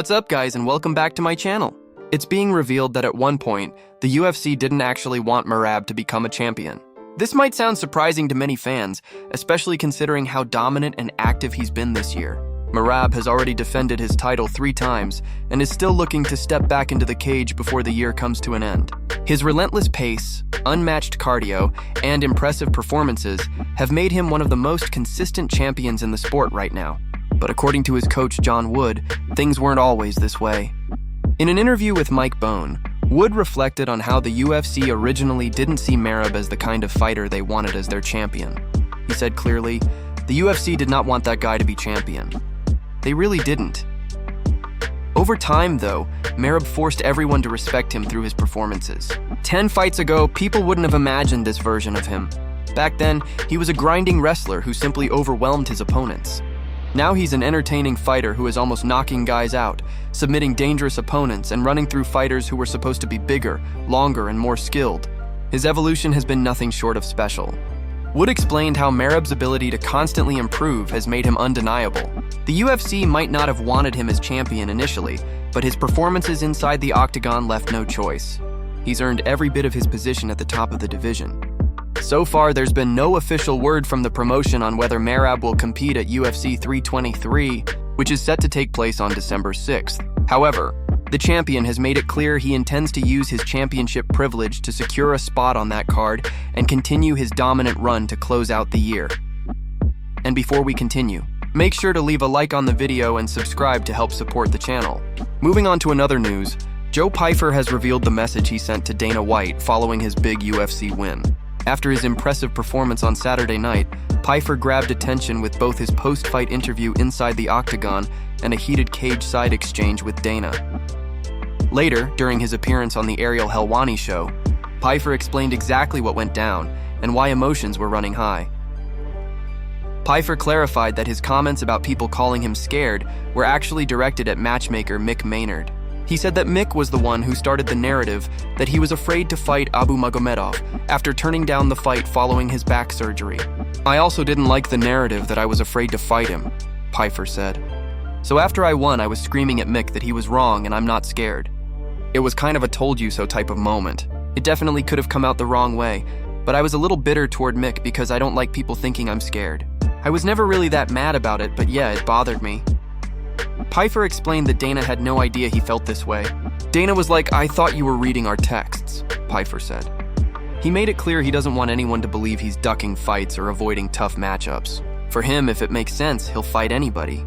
What's up, guys, and welcome back to my channel. It's being revealed that at one point, the UFC didn't actually want Merab to become a champion. This might sound surprising to many fans, especially considering how dominant and active he's been this year. Merab has already defended his title 3 times and is still looking to step back into the cage before the year comes to an end. His relentless pace, unmatched cardio, and impressive performances have made him one of the most consistent champions in the sport right now. But according to his coach John Wood, things weren't always this way. In an interview with Mike Bone, Wood reflected on how the UFC originally didn't see Merab as the kind of fighter they wanted as their champion. He said clearly, the UFC did not want that guy to be champion. They really didn't. Over time, though, Merab forced everyone to respect him through his performances. 10 fights ago, people wouldn't have imagined this version of him. Back then, he was a grinding wrestler who simply overwhelmed his opponents. Now he's an entertaining fighter who is almost knocking guys out, submitting dangerous opponents, and running through fighters who were supposed to be bigger, longer, and more skilled. His evolution has been nothing short of special. Wood explained how Merab's ability to constantly improve has made him undeniable. The UFC might not have wanted him as champion initially, but his performances inside the octagon left no choice. He's earned every bit of his position at the top of the division. So far, there's been no official word from the promotion on whether Merab will compete at UFC 323, which is set to take place on December 6th. However, the champion has made it clear he intends to use his championship privilege to secure a spot on that card and continue his dominant run to close out the year. And before we continue, make sure to leave a like on the video and subscribe to help support the channel. Moving on to another news, Joe Pyfer has revealed the message he sent to Dana White following his big UFC win. After his impressive performance on Saturday night, Pyfer grabbed attention with both his post-fight interview inside the octagon and a heated cage-side exchange with Dana. Later, during his appearance on the Ariel Helwani show, Pyfer explained exactly what went down and why emotions were running high. Pyfer clarified that his comments about people calling him scared were actually directed at matchmaker Mick Maynard. He said that Mick was the one who started the narrative that he was afraid to fight Abu Magomedov after turning down the fight following his back surgery. I also didn't like the narrative that I was afraid to fight him, Pyfer said. So after I won, I was screaming at Mick that he was wrong and I'm not scared. It was kind of a told you so type of moment. It definitely could have come out the wrong way, but I was a little bitter toward Mick because I don't like people thinking I'm scared. I was never really that mad about it, but yeah, it bothered me. Pyfer explained that Dana had no idea he felt this way. Dana was like, I thought you were reading our texts, Pyfer said. He made it clear he doesn't want anyone to believe he's ducking fights or avoiding tough matchups. For him, if it makes sense, he'll fight anybody.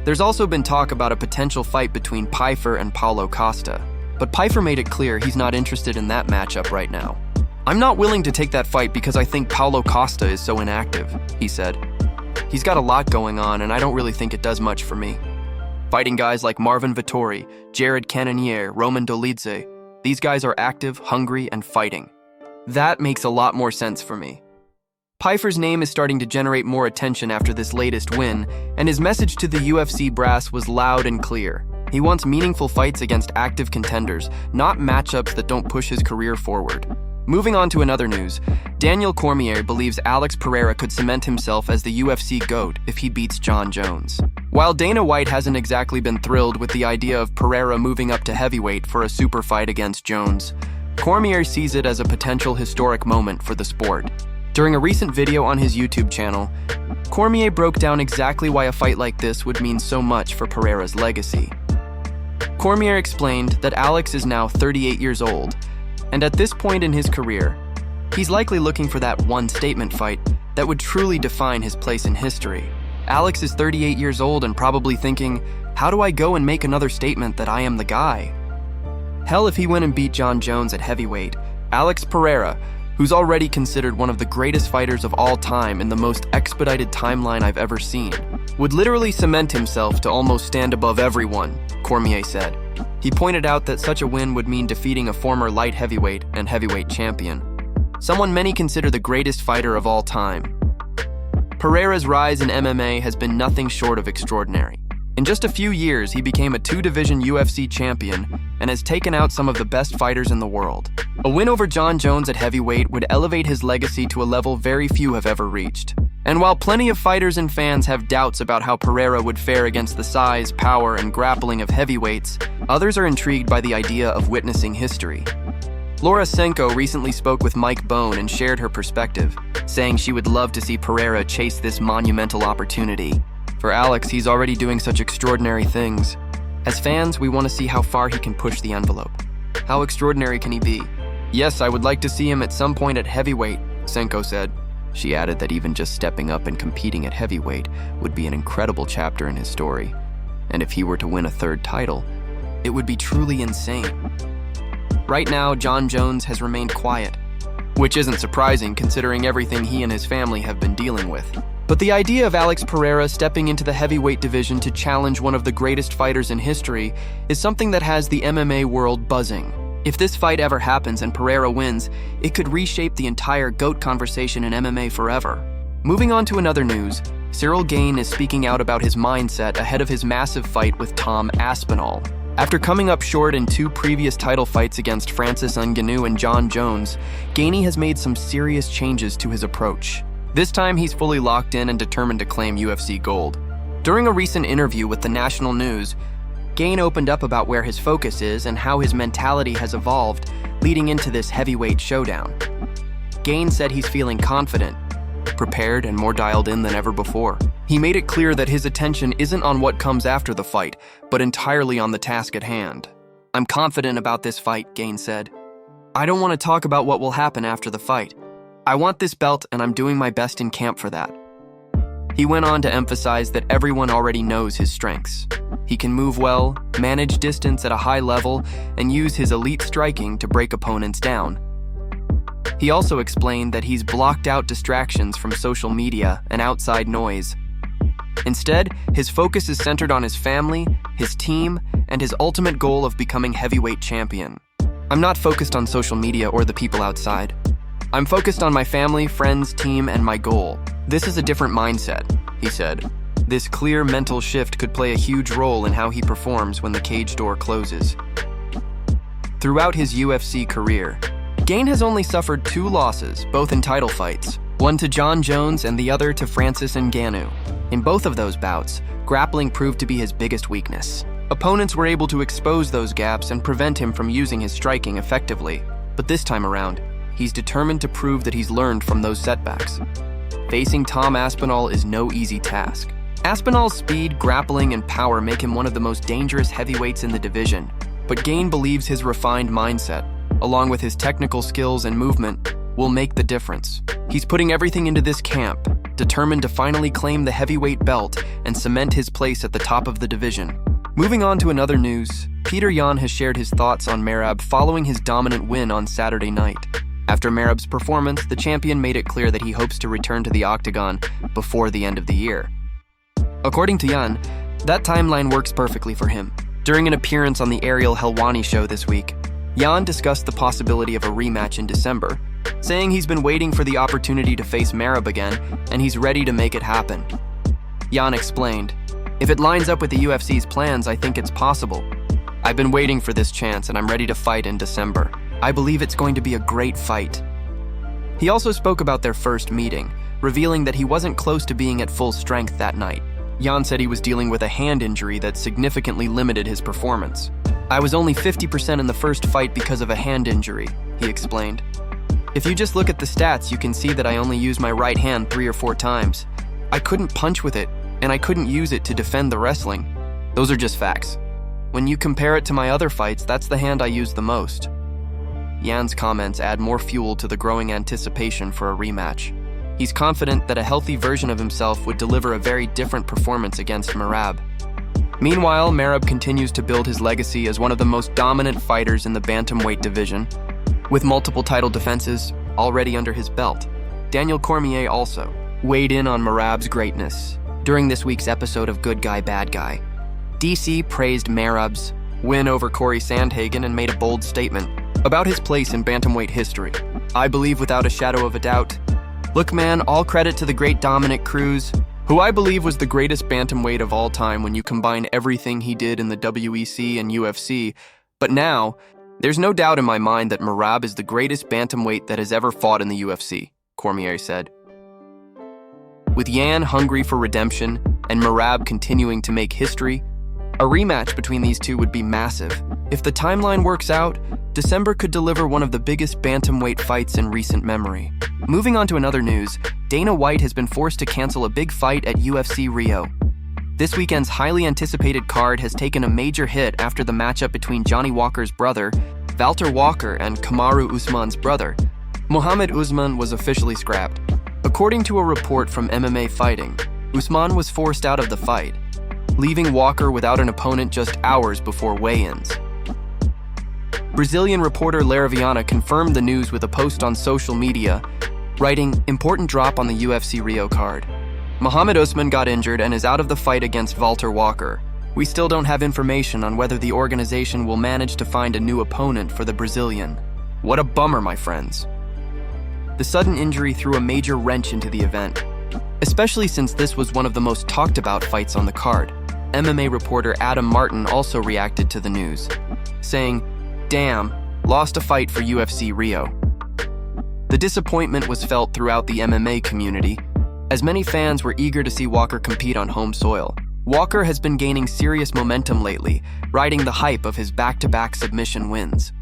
There's also been talk about a potential fight between Pyfer and Paulo Costa, but Pyfer made it clear he's not interested in that matchup right now. I'm not willing to take that fight because I think Paulo Costa is so inactive, he said. He's got a lot going on, and I don't really think it does much for me. Fighting guys like Marvin Vettori, Jared Cannonier, Roman Dolidze, these guys are active, hungry, and fighting. That makes a lot more sense for me. Pyfer's name is starting to generate more attention after this latest win, and his message to the UFC brass was loud and clear. He wants meaningful fights against active contenders, not matchups that don't push his career forward. Moving on to another news, Daniel Cormier believes Alex Pereira could cement himself as the UFC GOAT if he beats Jon Jones. While Dana White hasn't exactly been thrilled with the idea of Pereira moving up to heavyweight for a super fight against Jones, Cormier sees it as a potential historic moment for the sport. During a recent video on his YouTube channel, Cormier broke down exactly why a fight like this would mean so much for Pereira's legacy. Cormier explained that Alex is now 38 years old, and at this point in his career, he's likely looking for that one statement fight that would truly define his place in history. Alex is 38 years old and probably thinking, how do I go and make another statement that I am the guy? Hell, if he went and beat Jon Jones at heavyweight, Alex Pereira, who's already considered one of the greatest fighters of all time in the most expedited timeline I've ever seen, would literally cement himself to almost stand above everyone, Cormier said. He pointed out that such a win would mean defeating a former light heavyweight and heavyweight champion, someone many consider the greatest fighter of all time. Pereira's rise in MMA has been nothing short of extraordinary. In just a few years, he became a 2-division UFC champion and has taken out some of the best fighters in the world. A win over Jon Jones at heavyweight would elevate his legacy to a level very few have ever reached. And while plenty of fighters and fans have doubts about how Pereira would fare against the size, power, and grappling of heavyweights, others are intrigued by the idea of witnessing history. Laura Senko recently spoke with Mike Bone and shared her perspective, saying she would love to see Pereira chase this monumental opportunity. For Alex, he's already doing such extraordinary things. As fans, we want to see how far he can push the envelope. How extraordinary can he be? Yes, I would like to see him at some point at heavyweight, Senko said. She added that even just stepping up and competing at heavyweight would be an incredible chapter in his story. And if he were to win a third title, it would be truly insane. Right now, Jon Jones has remained quiet, which isn't surprising considering everything he and his family have been dealing with. But the idea of Alex Pereira stepping into the heavyweight division to challenge one of the greatest fighters in history is something that has the MMA world buzzing. If this fight ever happens and Pereira wins, it could reshape the entire GOAT conversation in MMA forever. Moving on to another news, Ciryl Gane is speaking out about his mindset ahead of his massive fight with Tom Aspinall. After coming up short in 2 previous title fights against Francis Ngannou and Jon Jones, Gane has made some serious changes to his approach. This time he's fully locked in and determined to claim UFC gold. During a recent interview with the National News, Gane opened up about where his focus is and how his mentality has evolved leading into this heavyweight showdown. Gane said he's feeling confident, prepared, and more dialed in than ever before. He made it clear that his attention isn't on what comes after the fight, but entirely on the task at hand. "I'm confident about this fight," Gane said. "I don't want to talk about what will happen after the fight. I want this belt and I'm doing my best in camp for that." He went on to emphasize that everyone already knows his strengths. He can move well, manage distance at a high level, and use his elite striking to break opponents down. He also explained that he's blocked out distractions from social media and outside noise. Instead, his focus is centered on his family, his team, and his ultimate goal of becoming heavyweight champion. "I'm not focused on social media or the people outside. I'm focused on my family, friends, team, and my goal. This is a different mindset," he said. This clear mental shift could play a huge role in how he performs when the cage door closes. Throughout his UFC career, Gane has only suffered 2 losses, both in title fights, one to Jon Jones and the other to Francis Ngannou. In both of those bouts, grappling proved to be his biggest weakness. Opponents were able to expose those gaps and prevent him from using his striking effectively. But this time around, he's determined to prove that he's learned from those setbacks. Facing Tom Aspinall is no easy task. Aspinall's speed, grappling, and power make him one of the most dangerous heavyweights in the division. But Gane believes his refined mindset, along with his technical skills and movement, will make the difference. He's putting everything into this camp, determined to finally claim the heavyweight belt and cement his place at the top of the division. Moving on to another news, Peter Yan has shared his thoughts on Merab following his dominant win on Saturday night. After Merab's performance, the champion made it clear that he hopes to return to the octagon before the end of the year. According to Yan, that timeline works perfectly for him. During an appearance on the Ariel Helwani show this week, Yan discussed the possibility of a rematch in December, saying he's been waiting for the opportunity to face Merab again, and he's ready to make it happen. Yan explained, "If it lines up with the UFC's plans, I think it's possible. I've been waiting for this chance, and I'm ready to fight in December. I believe it's going to be a great fight." He also spoke about their first meeting, revealing that he wasn't close to being at full strength that night. Yan said he was dealing with a hand injury that significantly limited his performance. "I was only 50% in the first fight because of a hand injury," he explained. "If you just look at the stats, you can see that I only used my right hand 3 or 4 times. I couldn't punch with it, and I couldn't use it to defend the wrestling. Those are just facts. When you compare it to my other fights, that's the hand I use the most." Yan's comments add more fuel to the growing anticipation for a rematch. He's confident that a healthy version of himself would deliver a very different performance against Merab. Meanwhile, Merab continues to build his legacy as one of the most dominant fighters in the bantamweight division, with multiple title defenses already under his belt. Daniel Cormier also weighed in on Merab's greatness during this week's episode of Good Guy, Bad Guy. DC praised Merab's win over Corey Sandhagen and made a bold statement about his place in bantamweight history. "I believe without a shadow of a doubt. Look man, all credit to the great Dominic Cruz, who I believe was the greatest bantamweight of all time when you combine everything he did in the WEC and UFC. But now, there's no doubt in my mind that Merab is the greatest bantamweight that has ever fought in the UFC," Cormier said. With Yan hungry for redemption and Merab continuing to make history, a rematch between these two would be massive. If the timeline works out, December could deliver one of the biggest bantamweight fights in recent memory. Moving on to another news, Dana White has been forced to cancel a big fight at UFC Rio. This weekend's highly anticipated card has taken a major hit after the matchup between Johnny Walker's brother, Valter Walker, and Kamaru Usman's brother, Muhammad Usman, was officially scrapped. According to a report from MMA Fighting, Usman was forced out of the fight, leaving Walker without an opponent just hours before weigh-ins. Brazilian reporter Laraviana confirmed the news with a post on social media, writing, "Important drop on the UFC Rio card. Muhammad Usman got injured and is out of the fight against Valter Walker. We still don't have information on whether the organization will manage to find a new opponent for the Brazilian. What a bummer, my friends." The sudden injury threw a major wrench into the event, especially since this was one of the most talked about fights on the card. MMA reporter Adam Martin also reacted to the news, saying, "Damn, lost a fight for UFC Rio." The disappointment was felt throughout the MMA community, as many fans were eager to see Walker compete on home soil. Walker has been gaining serious momentum lately, riding the hype of his back-to-back submission wins.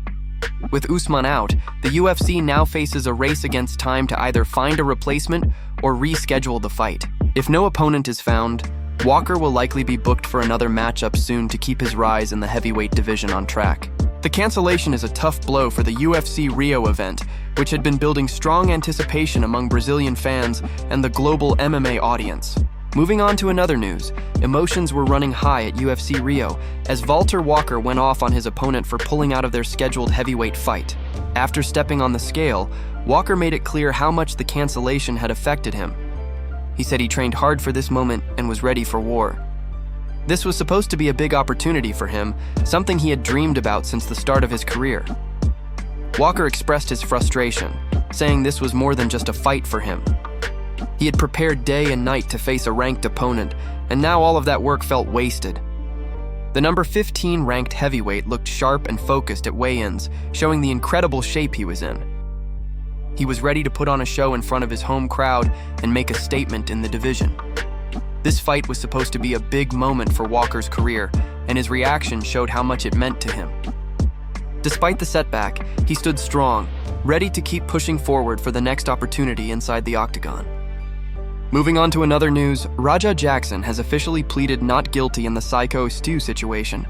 With Usman out, the UFC now faces a race against time to either find a replacement or reschedule the fight. If no opponent is found, Walker will likely be booked for another matchup soon to keep his rise in the heavyweight division on track. The cancellation is a tough blow for the UFC Rio event, which had been building strong anticipation among Brazilian fans and the global MMA audience. Moving on to another news, emotions were running high at UFC Rio as Valter Walker went off on his opponent for pulling out of their scheduled heavyweight fight. After stepping on the scale, Walker made it clear how much the cancellation had affected him. He said he trained hard for this moment and was ready for war. This was supposed to be a big opportunity for him, something he had dreamed about since the start of his career. Walker expressed his frustration, saying this was more than just a fight for him. He had prepared day and night to face a ranked opponent, and now all of that work felt wasted. The number 15 ranked heavyweight looked sharp and focused at weigh-ins, showing the incredible shape he was in. He was ready to put on a show in front of his home crowd and make a statement in the division. This fight was supposed to be a big moment for Walker's career, and his reaction showed how much it meant to him. Despite the setback, he stood strong, ready to keep pushing forward for the next opportunity inside the octagon. Moving on to another news, Raja Jackson has officially pleaded not guilty in the Psycho Stu situation.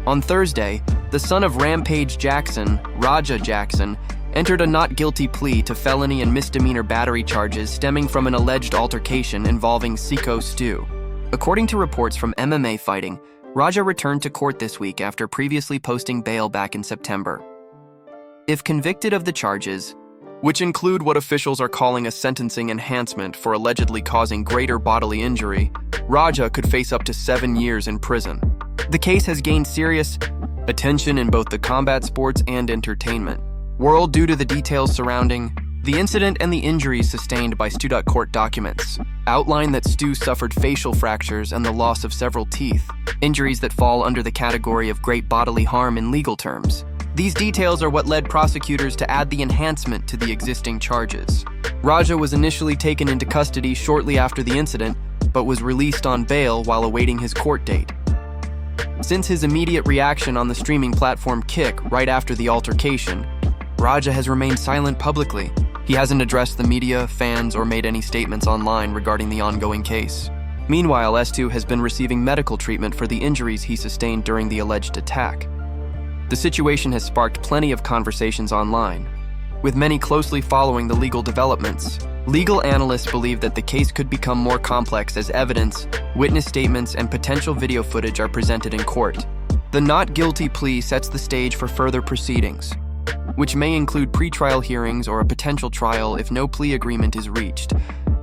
On Thursday, the son of Rampage Jackson, Raja Jackson, entered a not guilty plea to felony and misdemeanor battery charges stemming from an alleged altercation involving Psycho Stu. According to reports from MMA Fighting, Raja returned to court this week after previously posting bail back in September. If convicted of the charges, which include what officials are calling a sentencing enhancement for allegedly causing greater bodily injury, Raja could face up to 7 years in prison. The case has gained serious attention in both the combat sports and entertainment world due to the details surrounding the incident and the injuries sustained by Stu. Court documents outline that Stu suffered facial fractures and the loss of several teeth, injuries that fall under the category of great bodily harm in legal terms. These details are what led prosecutors to add the enhancement to the existing charges. Raja was initially taken into custody shortly after the incident, but was released on bail while awaiting his court date. Since his immediate reaction on the streaming platform Kick right after the altercation, Raja has remained silent publicly. He hasn't addressed the media, fans, or made any statements online regarding the ongoing case. Meanwhile, Stu has been receiving medical treatment for the injuries he sustained during the alleged attack. The situation has sparked plenty of conversations online, with many closely following the legal developments. Legal analysts believe that the case could become more complex as evidence, witness statements, and potential video footage are presented in court. The not guilty plea sets the stage for further proceedings, which may include pretrial hearings or a potential trial if no plea agreement is reached.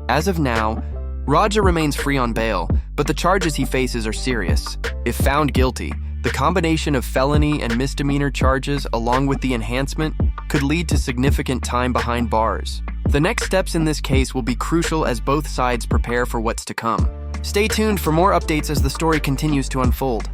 As of now, Raja remains free on bail, but the charges he faces are serious. If found guilty, the combination of felony and misdemeanor charges along with the enhancement could lead to significant time behind bars. The next steps in this case will be crucial as both sides prepare for what's to come. Stay tuned for more updates as the story continues to unfold.